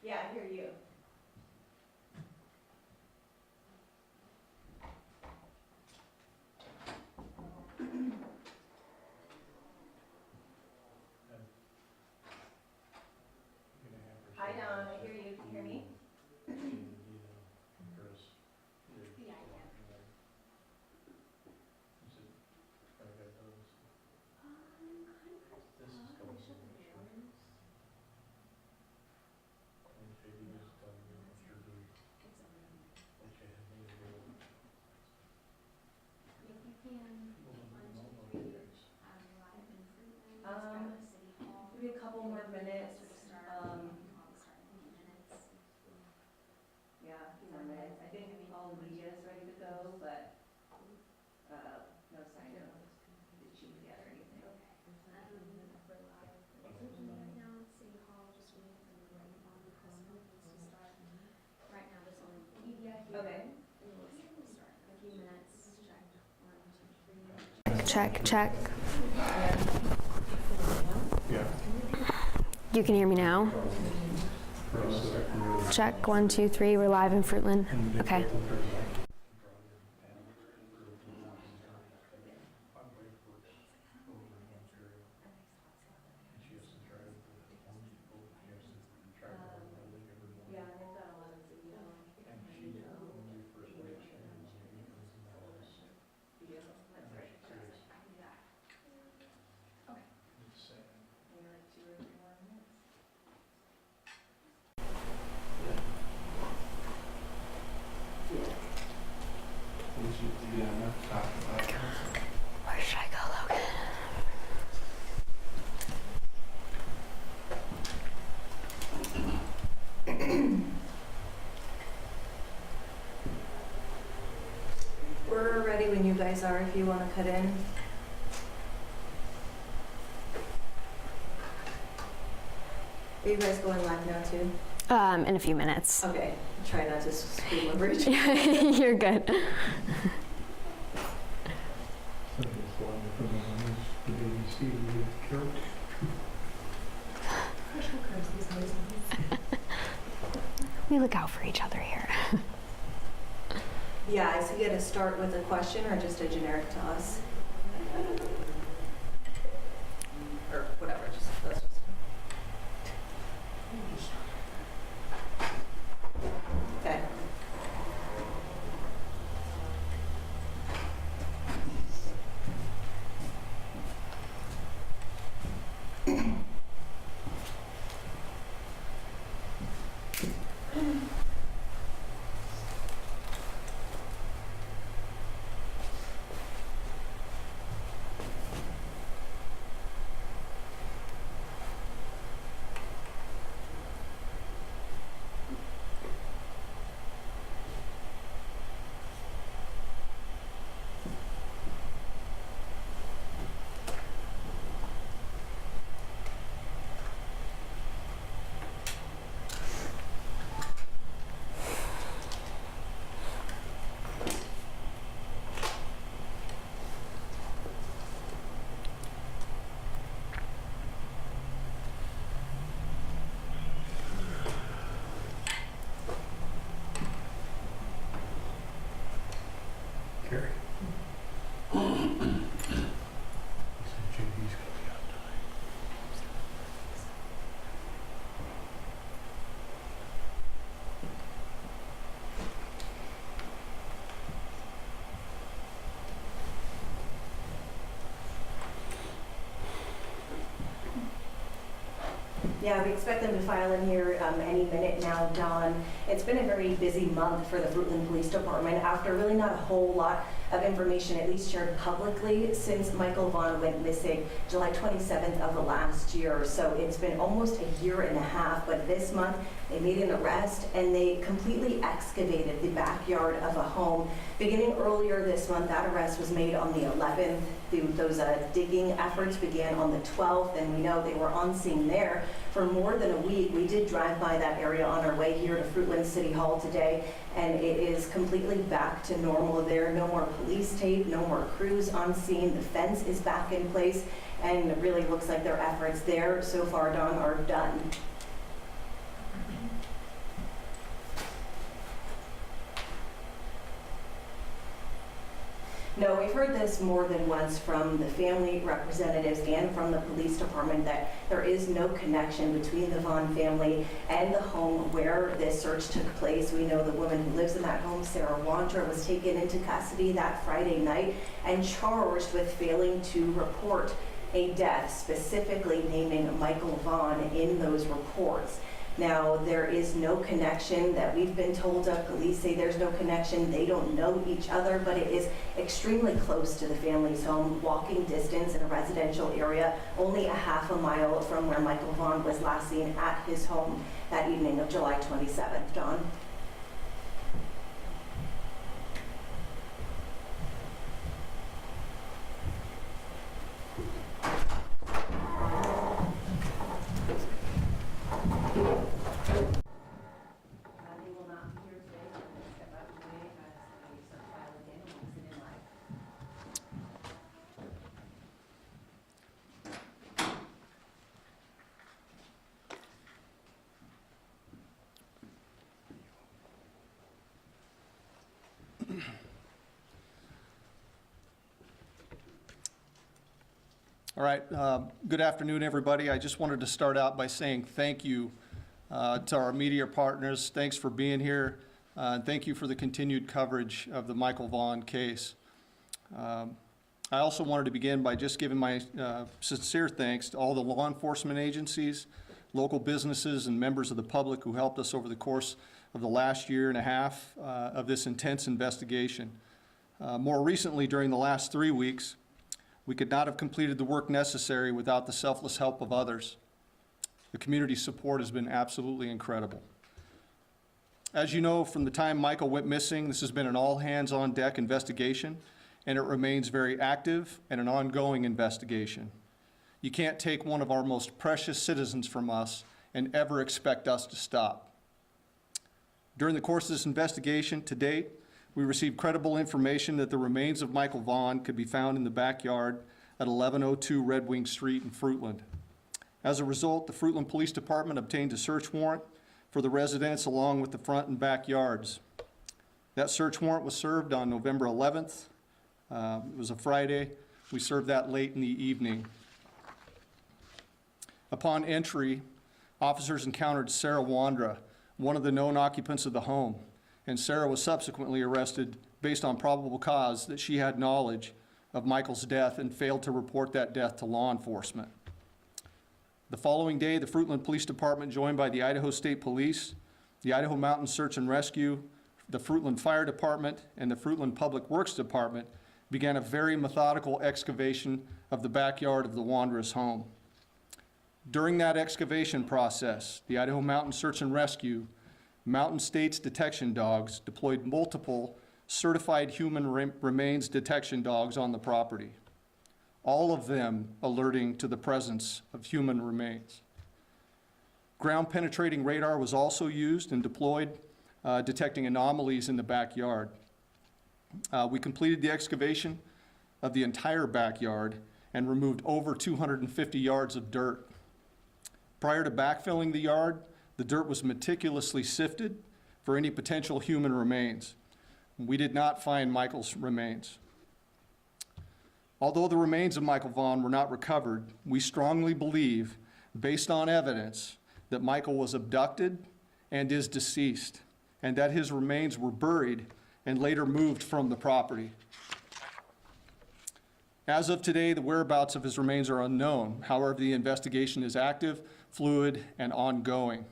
Yeah, I hear you. Hi, Don. I hear you. Can you hear me? Yeah, I can. This is going to be short. And Katie was telling me what you're doing, It's over there. what you have me do. If you can, 1, 2, 3, live in Fruitland, Um, at City Hall. Maybe a couple more minutes. To start, Um, I'll start in a few minutes. Yeah, a few more minutes. I think all the media is ready to go, but no sign of the chief yet or anything. Okay. We're live in Fruitland right now, City Hall, just waiting for the right on the press conference to start. Right now, there's only media here. Okay. And we'll start in a few minutes. Check. 1, 2, 3. Check, check. Yeah. You can hear me now? Check, 1, 2, 3. We're live in Fruitland. Okay. Yeah, and they've got a lot of video. Video. That's right. Okay. Maybe like 2 or 3 more minutes. Where should I go, Logan? We're ready when you guys are, if you want to cut in. Are you guys going live now too? In a few minutes. Okay, try not to scream over each other. You're good. We look out for each other here. Yeah, is he going to start with a question or just a generic toss? Or whatever, just let's just. Okay. Carrie. JD's gonna be out tonight. Yeah, we expect them to file in here any minute now, Dawn. It's been a very busy month for the Fruitland Police Department after really not a whole lot of information, at least shared publicly, since Michael Vaughan went missing July 27th of the last year. So it's been almost a year and a half, but this month they made an arrest and they completely excavated the backyard of a home. Beginning earlier this month, that arrest was made on the 11th. Those digging efforts began on the 12th, and we know they were on scene there for more than a week. We did drive by that area on our way here to Fruitland City Hall today, and it is completely back to normal there. No more police tape, no more crews on scene. The fence is back in place, and it really looks like their efforts there so far, Dawn, are done. No, we've heard this more than once from the family representatives and from the police department that there is no connection between the Vaughan family and the home where this search took place. We know the woman who lives in that home, Sarah Wandra, was taken into custody that Friday night and charged with failing to report a death, specifically naming Michael Vaughan in those reports. Now, there is no connection that we've been told of. Police say there's no connection. They don't know each other, but it is extremely close to the family's home, walking distance in a residential area, only a half a mile from where Michael Vaughan was last seen at his home that evening of July 27th. John? They will not be here today, so I'm going to step out of the way as we start filing in and we'll sit in live. All right, good afternoon, everybody. I just wanted to start out by saying thank you to our media partners. Thanks for being here, and thank you for the continued coverage of the Michael Vaughan case. I also wanted to begin by just giving my sincere thanks to all the law enforcement agencies, local businesses, and members of the public who helped us over the course of the last year and a half of this intense investigation. More recently, during the last 3 weeks, we could not have completed the work necessary without the selfless help of others. The community support has been absolutely incredible. As you know, from the time Michael went missing, this has been an all-hands-on-deck investigation, and it remains very active and an ongoing investigation. You can't take one of our most precious citizens from us and ever expect us to stop. During the course of this investigation to date, we received credible information that the remains of Michael Vaughan could be found in the backyard at 1102 Red Wing Street in Fruitland. As a result, the Fruitland Police Department obtained a search warrant for the residence along with the front and backyards. That search warrant was served on November 11th. It was a Friday. We served that late in the evening. Upon entry, officers encountered Sarah Wandra, one of the known occupants of the home, and Sarah was subsequently arrested based on probable cause that she had knowledge of Michael's death and failed to report that death to law enforcement. The following day, the Fruitland Police Department, joined by the Idaho State Police, the Idaho Mountain Search and Rescue, the Fruitland Fire Department, and the Fruitland Public Works Department, began a very methodical excavation of the backyard of the Wandra's home. During that excavation process, the Idaho Mountain Search and Rescue, Mountain States detection dogs deployed multiple certified human remains detection dogs on the property, all of them alerting to the presence of human remains. Ground penetrating radar was also used and deployed, detecting anomalies in the backyard. We completed the excavation of the entire backyard and removed over 250 yards of dirt. Prior to backfilling the yard, the dirt was meticulously sifted for any potential human remains. We did not find Michael's remains. Although the remains of Michael Vaughan were not recovered, we strongly believe, based on evidence, that Michael was abducted and is deceased, and that his remains were buried and later moved from the property. As of today, the whereabouts of his remains are unknown. However, the investigation is active, fluid, and ongoing.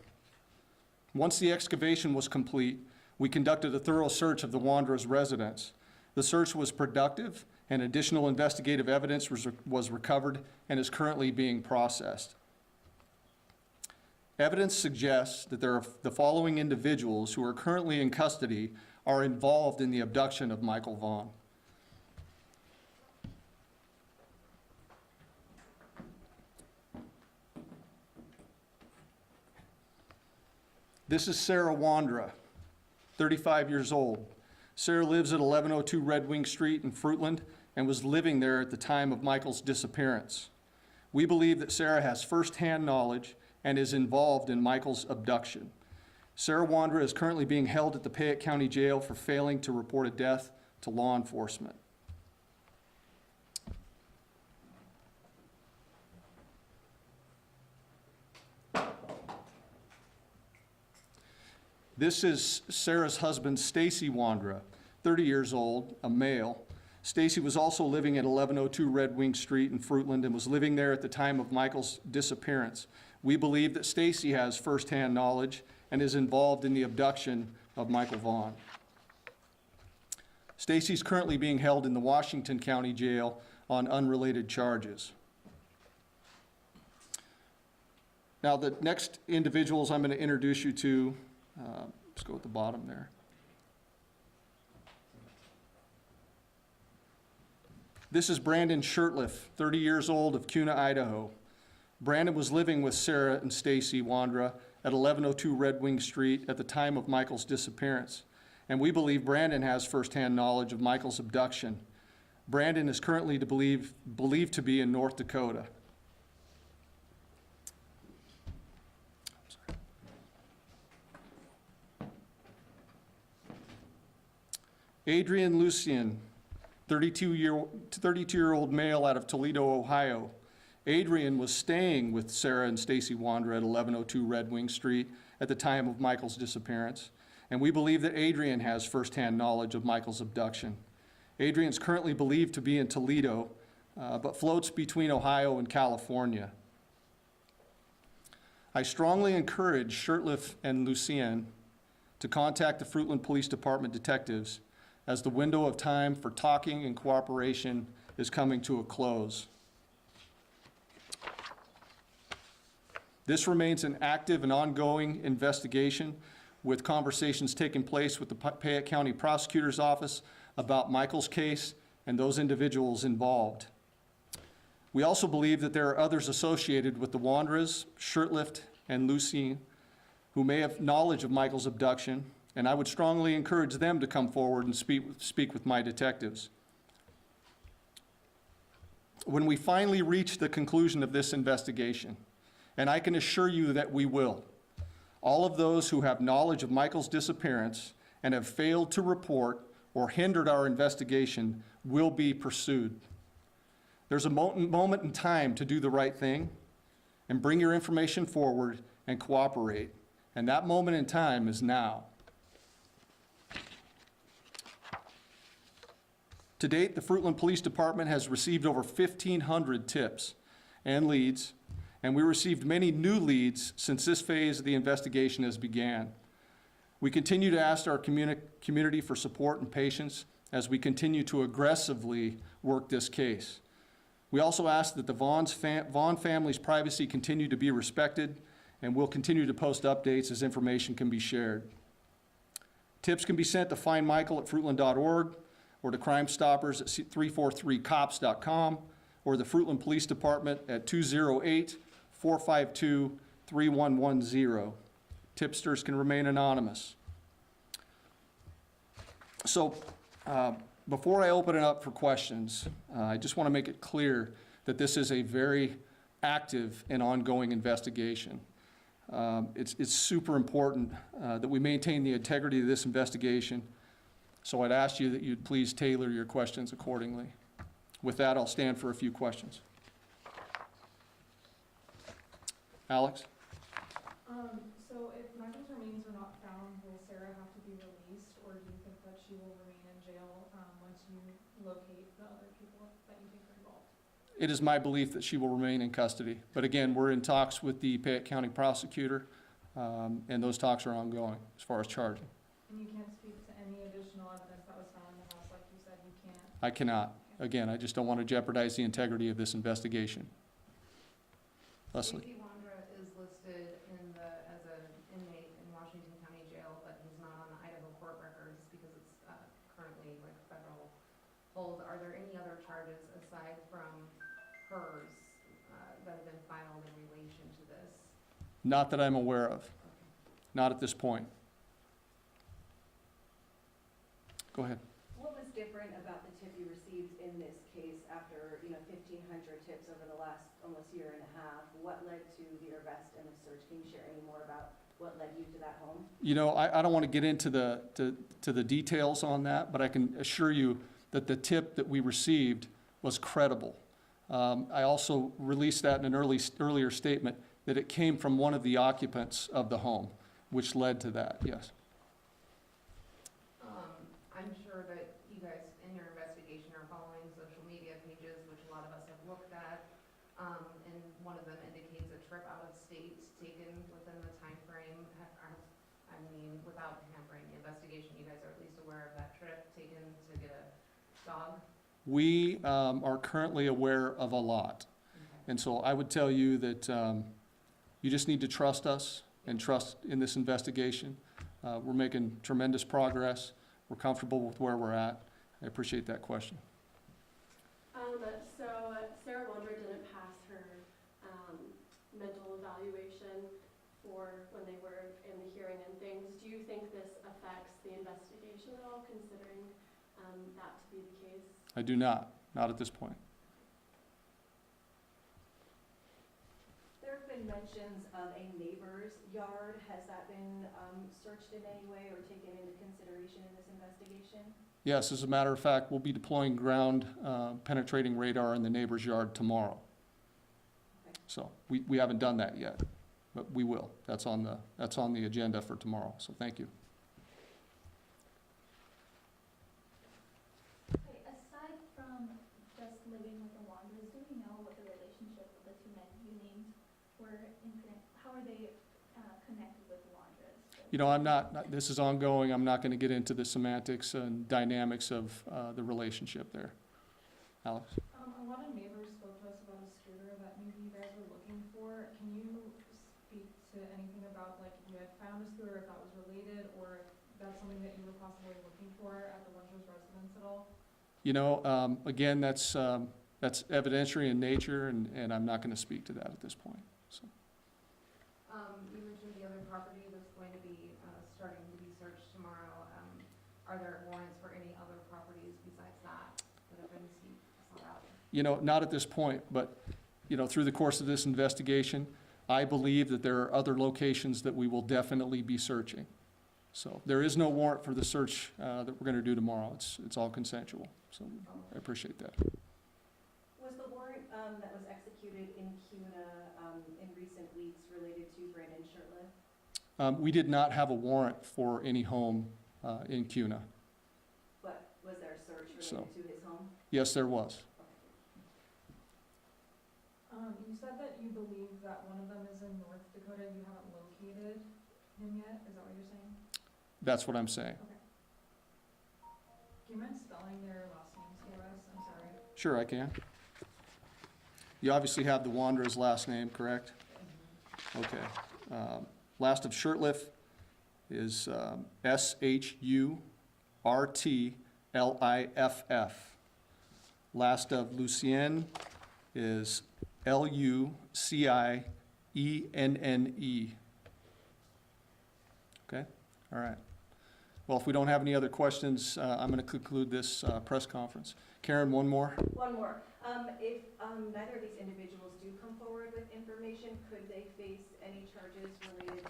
Once the excavation was complete, we conducted a thorough search of the Wandra's residence. The search was productive, and additional investigative evidence was recovered and is currently being processed. Evidence suggests that the following individuals who are currently in custody are involved in the abduction of Michael Vaughan. This is Sarah Wandra, 35 years old. Sarah lives at 1102 Red Wing Street in Fruitland and was living there at the time of Michael's disappearance. We believe that Sarah has firsthand knowledge and is involved in Michael's abduction. Sarah Wandra is currently being held at the Payette County Jail for failing to report a death to law enforcement. This is Sarah's husband, Stacy Wandra, 30 years old, a male. Stacy was also living at 1102 Red Wing Street in Fruitland and was living there at the time of Michael's disappearance. We believe that Stacy has firsthand knowledge and is involved in the abduction of Michael Vaughan. Stacy's currently being held in the Washington County Jail on unrelated charges. Now, the next individuals I'm going to introduce you to, let's go at the bottom there. This is Brandon Shirtliff, 30 years old, of Kuna, Idaho. Brandon was living with Sarah and Stacy Wandra at 1102 Red Wing Street at the time of Michael's disappearance, and we believe Brandon has firsthand knowledge of Michael's abduction. Brandon is currently believed to be in North Dakota. Adrian Lucien, 32-year-old male out of Toledo, Ohio. Adrian was staying with Sarah and Stacy Wandra at 1102 Red Wing Street at the time of Michael's disappearance, and we believe that Adrian has firsthand knowledge of Michael's abduction. Adrian is currently believed to be in Toledo, but floats between Ohio and California. I strongly encourage Shirtliff and Lucien to contact the Fruitland Police Department detectives as the window of time for talking and cooperation is coming to a close. This remains an active and ongoing investigation, with conversations taking place with the Payette County Prosecutor's Office about Michael's case and those individuals involved. We also believe that there are others associated with the Wandras, Shirtliff, and Lucien who may have knowledge of Michael's abduction, and I would strongly encourage them to come forward and speak with my detectives. When we finally reach the conclusion of this investigation, and I can assure you that we will, all of those who have knowledge of Michael's disappearance and have failed to report or hindered our investigation will be pursued. There's a moment in time to do the right thing and bring your information forward and cooperate, and that moment in time is now. To date, the Fruitland Police Department has received over 1,500 tips and leads, and we received many new leads since this phase of the investigation has began. We continue to ask our community for support and patience as we continue to aggressively work this case. We also ask that the Vaughan family's privacy continue to be respected, and we'll continue to post updates as information can be shared. Tips can be sent to findmichael@fruitland.org or to Crime Stoppers at 343cops.com or the Fruitland Police Department at 208-452-3110. Tipsters can remain anonymous. So before I open it up for questions, I just want to make it clear that this is a very active and ongoing investigation. It's super important that we maintain the integrity of this investigation. So I'd ask you that you'd please tailor your questions accordingly. With that, I'll stand for a few questions. Alex? So if Michael's remains are not found, will Sarah have to be released, or do you think that she will remain in jail once you locate the other people that you think are involved? It is my belief that she will remain in custody. But again, we're in talks with the Payette County prosecutor, and those talks are ongoing as far as charging. And you can't speak to any additional evidence that was found in the house, like you said, you can't? I cannot. Again, I just don't want to jeopardize the integrity of this investigation. Leslie? Stacy Wandra is listed as an inmate in Washington County Jail, but he's not on the Idaho court records because it's currently like federal hold. Are there any other charges aside from hers that have been filed in relation to this? Not that I'm aware of. Okay. Not at this point. Go ahead. What was different about the tip you received in this case after, 1,500 tips over the last almost year and a half? What led to the arrest and the search? Can you share any more about what led you to that home? I don't want to get into the details on that, but I can assure you that the tip that we received was credible. I also released that in an earlier statement that it came from one of the occupants of the home, which led to that, yes. their investigation are following social media pages, which a lot of us have looked at. And one of them indicates a trip out of state taken within the time frame. I mean, without hampering the investigation, you guys are at least aware of that trip taken to get a dog? We are currently aware of a lot. Okay. And so I would tell you that you just need to trust us and trust in this investigation. We're making tremendous progress. We're comfortable with where we're at. I appreciate that question. So Sarah Wondra didn't pass her mental evaluation for when they were in the hearing and things. Do you think this affects the investigation at all, considering that to be the case? I do not at this point. There have been mentions of a neighbor's yard. Has that been searched in any way or taken into consideration in this investigation? Yes, as a matter of fact, we'll be deploying ground penetrating radar in the neighbor's yard tomorrow. Okay. So we haven't done that yet, but we will. That's on the agenda for tomorrow, so thank you. Okay, aside from just living with the Wanderers, do we know what the relationship of the two men you named were how are they connected with the Wanderers? You know, this is ongoing. I'm not going to get into the semantics and dynamics of the relationship there. Alex? A lot of neighbors spoke to us about a scooter that maybe you guys were looking for. Can you speak to anything about, like, you had found a scooter, if that was related, or if that's something that you were possibly looking for at the Winters residence at all? You know, again, that's evidentiary in nature, and I'm not going to speak to that at this point. So. You mentioned the other property that's going to be starting to be searched tomorrow. Are there warrants for any other properties besides that have been sought out? You know, not at this point, but, you know, through the course of this investigation, I believe that there are other locations that we will definitely be searching. So there is no warrant for the search that we're going to do tomorrow. It's all consensual. So I appreciate that. Was the warrant that was executed in CUNA in recent weeks related to Brandon Shirtliff? We did not have a warrant for any home in CUNA. But was there a search related So. to his home? Yes, there was. You said that you believe that one of them is in North Dakota. You haven't located him yet. Is that what you're saying? That's what I'm saying. Okay. Do you mind spelling their last names for us? I'm sorry. Sure, I can. You obviously have the Wanderer's last name, correct? Okay. Last of Shirtliff is Shurtliff. Last of Lucien is Lucienne. Okay, all right. Well, if we don't have any other questions, I'm going to conclude this press conference. Karen, one more? One more. If neither of these individuals do come forward with information, could they face any charges related to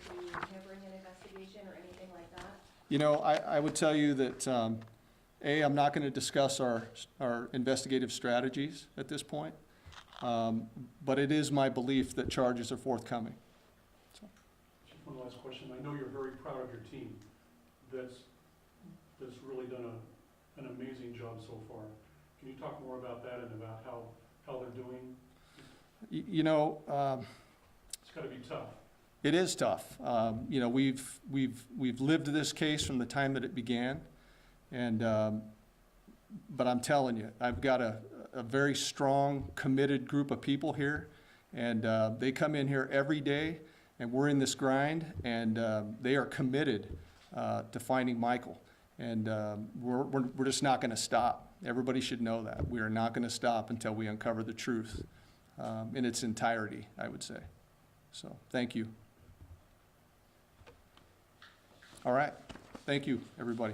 hampering an investigation or anything like that? You know, I would tell you that, I'm not going to discuss our investigative strategies at this point, but it is my belief that charges are forthcoming. So. Just one last question. I know you're very proud of your team that's really done an amazing job so far. Can you talk more about that and about how they're doing? You know, It's got to be tough. it is tough. You know, we've lived this case from the time that it began, and but I'm telling you, I've got a very strong, committed group of people here, and they come in here every day, and we're in this grind, and they are committed to finding Michael, and we're just not going to stop. Everybody should know that. We are not going to stop until we uncover the truth in its entirety, I would say. So, thank you. All right. Thank you, everybody.